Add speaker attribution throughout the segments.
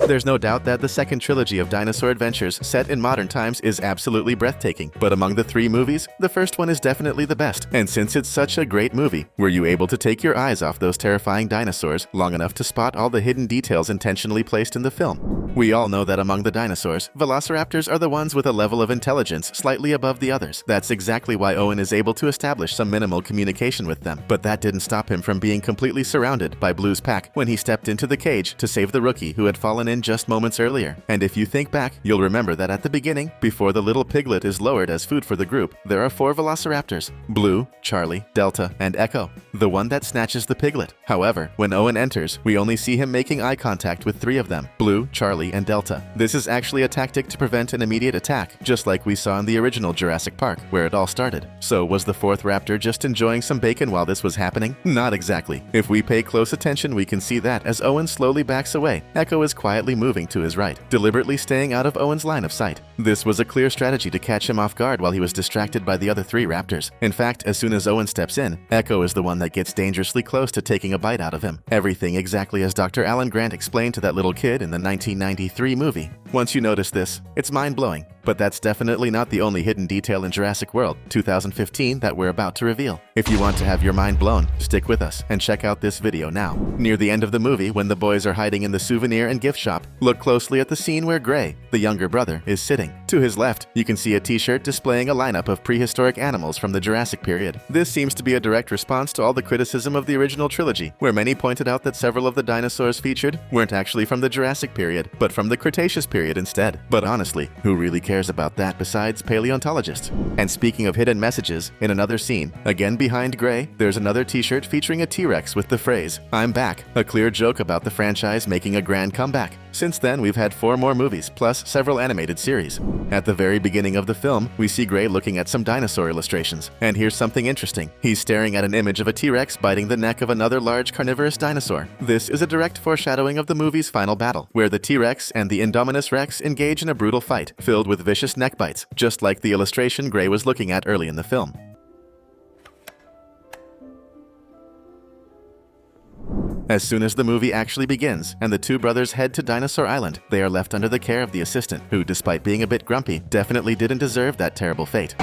Speaker 1: There's no doubt that the second trilogy of dinosaur adventures set in modern times is absolutely breathtaking, but among the three movies, the first one is definitely the best. And since it's such a great movie, were you able to take your eyes off those terrifying dinosaurs long enough to spot all the hidden details intentionally placed in the film? We all know that among the dinosaurs, velociraptors are the ones with a level of intelligence slightly above the others. That's exactly why Owen is able to establish some minimal communication with them, but that didn't stop him from being completely surrounded by Blue's pack when he stepped into the cage to save the rookie who had fallen in just moments earlier. And if you think back, you'll remember that at the beginning, before the little piglet is lowered as food for the group, there are 4 velociraptors: Blue, Charlie, Delta, and Echo, the one that snatches the piglet. However, when Owen enters, we only see him making eye contact with 3 of them: Blue, Charlie, and Delta. This is actually a tactic to prevent an immediate attack, just like we saw in the original Jurassic Park, where it all started. So was the 4th raptor just enjoying some bacon while this was happening? Not exactly. If we pay close attention, we can see that as Owen slowly backs away, Echo is quietly moving to his right, deliberately staying out of Owen's line of sight. This was a clear strategy to catch him off guard while he was distracted by the other 3 raptors. In fact, as soon as Owen steps in, Echo is the one that gets dangerously close to taking a bite out of him. Everything exactly as Dr. Alan Grant explained to that little kid in the 1993 movie. Once you notice this, it's mind-blowing. But that's definitely not the only hidden detail in Jurassic World 2015 that we're about to reveal. If you want to have your mind blown, stick with us and check out this video now. Near the end of the movie, when the boys are hiding in the souvenir and gift shop, look closely at the scene where Gray, the younger brother, is sitting. To his left, you can see a t-shirt displaying a lineup of prehistoric animals from the Jurassic period. This seems to be a direct response to all the criticism of the original trilogy, where many pointed out that several of the dinosaurs featured weren't actually from the Jurassic period, but from the Cretaceous period instead. But honestly, who really cares about that besides paleontologists? And speaking of hidden messages, in another scene, again behind Gray, there's another t-shirt featuring a T-Rex with the phrase, "I'm back," a clear joke about the franchise making a grand comeback. Since then, we've had 4 more movies, plus several animated series. At the very beginning of the film, we see Gray looking at some dinosaur illustrations. And here's something interesting. He's staring at an image of a T-Rex biting the neck of another large carnivorous dinosaur. This is a direct foreshadowing of the movie's final battle, where the T-Rex and the Indominus Rex engage in a brutal fight, filled with vicious neck bites, just like the illustration Gray was looking at early in the film. As soon as the movie actually begins and the 2 brothers head to Dinosaur Island, they are left under the care of the assistant, who, despite being a bit grumpy, definitely didn't deserve that terrible fate.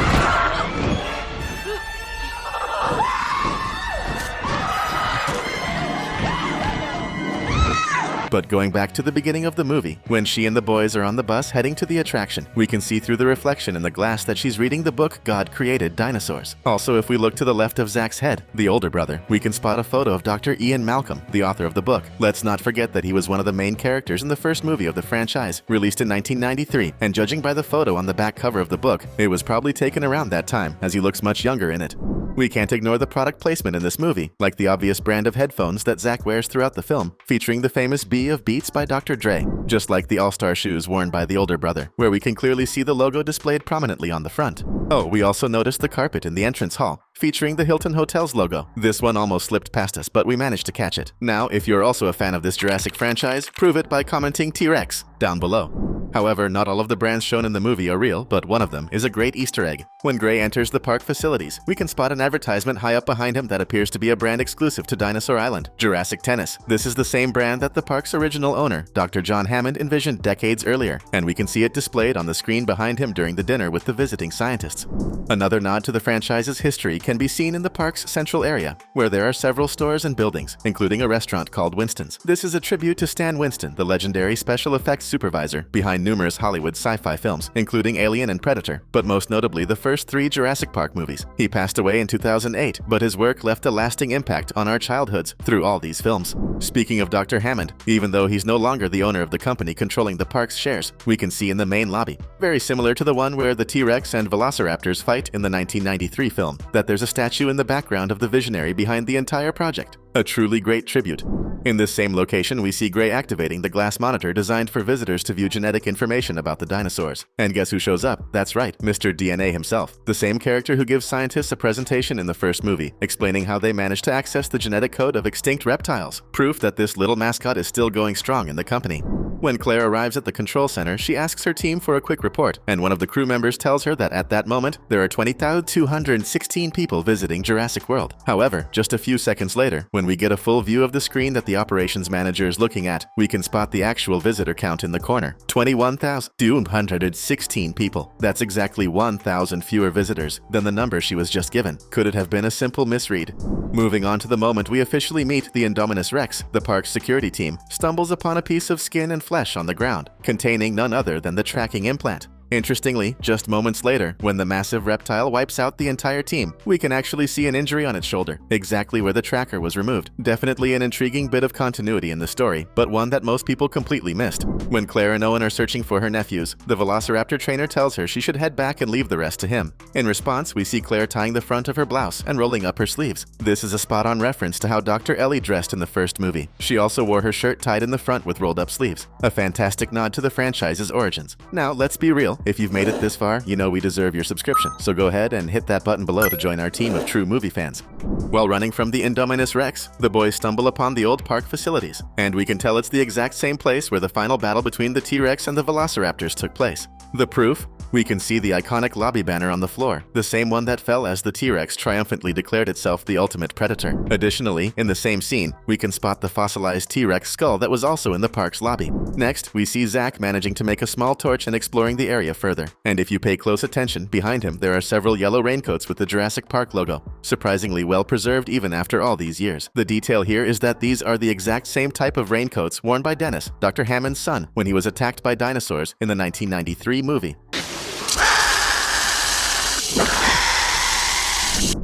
Speaker 1: But going back to the beginning of the movie, when she and the boys are on the bus heading to the attraction, we can see through the reflection in the glass that she's reading the book God Created Dinosaurs. Also, if we look to the left of Zach's head, the older brother, we can spot a photo of Dr. Ian Malcolm, the author of the book. Let's not forget that he was one of the main characters in the first movie of the franchise, released in 1993, and judging by the photo on the back cover of the book, it was probably taken around that time, as he looks much younger in it. We can't ignore the product placement in this movie, like the obvious brand of headphones that Zach wears throughout the film, featuring the famous B of Beats by Dr. Dre, just like the all-star shoes worn by the older brother, where we can clearly see the logo displayed prominently on the front. Oh, we also noticed the carpet in the entrance hall, featuring the Hilton Hotel's logo. This one almost slipped past us, but we managed to catch it. Now, if you're also a fan of this Jurassic franchise, prove it by commenting T-Rex down below. However, not all of the brands shown in the movie are real, but one of them is a great Easter egg. When Gray enters the park facilities, we can spot an advertisement high up behind him that appears to be a brand exclusive to Dinosaur Island, Jurassic Tennis. This is the same brand that the park's original owner, Dr. John Hammond, envisioned decades earlier, and we can see it displayed on the screen behind him during the dinner with the visiting scientists. Another nod to the franchise's history can be seen in the park's central area, where there are several stores and buildings, including a restaurant called Winston's. This is a tribute to Stan Winston, the legendary special effects supervisor behind numerous Hollywood sci-fi films, including Alien and Predator, but most notably the first 3 Jurassic Park movies. He passed away in 2008, but his work left a lasting impact on our childhoods through all these films. Speaking of Dr. Hammond, even though he's no longer the owner of the company controlling the park's shares, we can see in the main lobby, very similar to the one where the T-Rex and Velociraptors fight in the 1993 film, that there's a statue in the background of the visionary behind the entire project. A truly great tribute. In this same location, we see Gray activating the glass monitor designed for visitors to view genetic information about the dinosaurs. And guess who shows up? That's right, Mr. DNA himself, the same character who gives scientists a presentation in the first movie, explaining how they managed to access the genetic code of extinct reptiles, proof that this little mascot is still going strong in the company. When Claire arrives at the control center, she asks her team for a quick report, and one of the crew members tells her that at that moment, there are 20,216 people visiting Jurassic World. However, just a few seconds later, when we get a full view of the screen that the operations manager is looking at, we can spot the actual visitor count in the corner. 21,216 people. That's exactly 1,000 fewer visitors than the number she was just given. Could it have been a simple misread? Moving on to the moment we officially meet the Indominus Rex, the park's security team stumbles upon a piece of skin and flesh on the ground, containing none other than the tracking implant. Interestingly, just moments later, when the massive reptile wipes out the entire team, we can actually see an injury on its shoulder, exactly where the tracker was removed. Definitely an intriguing bit of continuity in the story, but one that most people completely missed. When Claire and Owen are searching for her nephews, the Velociraptor trainer tells her she should head back and leave the rest to him. In response, we see Claire tying the front of her blouse and rolling up her sleeves. This is a spot-on reference to how Dr. Ellie dressed in the first movie. She also wore her shirt tied in the front with rolled-up sleeves. A fantastic nod to the franchise's origins. Now, let's be real. If you've made it this far, you know we deserve your subscription, so go ahead and hit that button below to join our team of true movie fans. While running from the Indominus Rex, the boys stumble upon the old park facilities, and we can tell it's the exact same place where the final battle between the T-Rex and the Velociraptors took place. The proof? We can see the iconic lobby banner on the floor, the same one that fell as the T-Rex triumphantly declared itself the ultimate predator. Additionally, in the same scene, we can spot the fossilized T-Rex skull that was also in the park's lobby. Next, we see Zach managing to make a small torch and exploring the area further. And if you pay close attention, behind him there are several yellow raincoats with the Jurassic Park logo, surprisingly well preserved even after all these years. The detail here is that these are the exact same type of raincoats worn by Dennis, Dr. Hammond's son, when he was attacked by dinosaurs in the 1993 movie.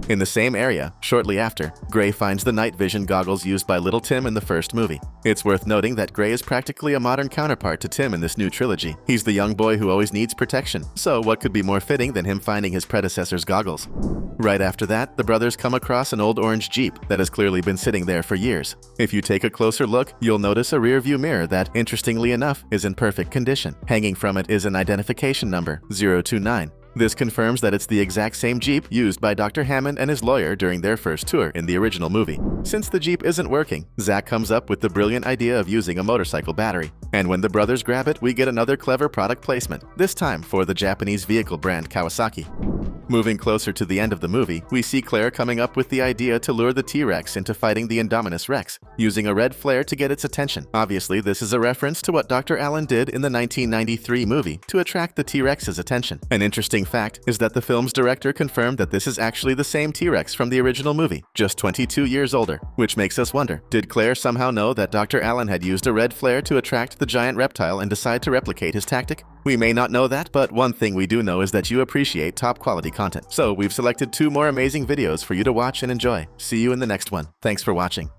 Speaker 1: In the same area, shortly after, Gray finds the night vision goggles used by little Tim in the first movie. It's worth noting that Gray is practically a modern counterpart to Tim in this new trilogy. He's the young boy who always needs protection, so what could be more fitting than him finding his predecessor's goggles? Right after that, the brothers come across an old orange Jeep that has clearly been sitting there for years. If you take a closer look, you'll notice a rear-view mirror that, interestingly enough, is in perfect condition. Hanging from it is an identification number, 029. This confirms that it's the exact same Jeep used by Dr. Hammond and his lawyer during their first tour in the original movie. Since the Jeep isn't working, Zach comes up with the brilliant idea of using a motorcycle battery. And when the brothers grab it, we get another clever product placement, this time for the Japanese vehicle brand Kawasaki. Moving closer to the end of the movie, we see Claire coming up with the idea to lure the T-Rex into fighting the Indominus Rex, using a red flare to get its attention. Obviously, this is a reference to what Dr. Allen did in the 1993 movie to attract the T-Rex's attention. An interesting fact is that the film's director confirmed that this is actually the same T-Rex from the original movie, just 22 years older, which makes us wonder, did Claire somehow know that Dr. Allen had used a red flare to attract the giant reptile and decide to replicate his tactic? We may not know that, but one thing we do know is that you appreciate top quality content. So we've selected 2 more amazing videos for you to watch and enjoy. See you in the next one. Thanks for watching.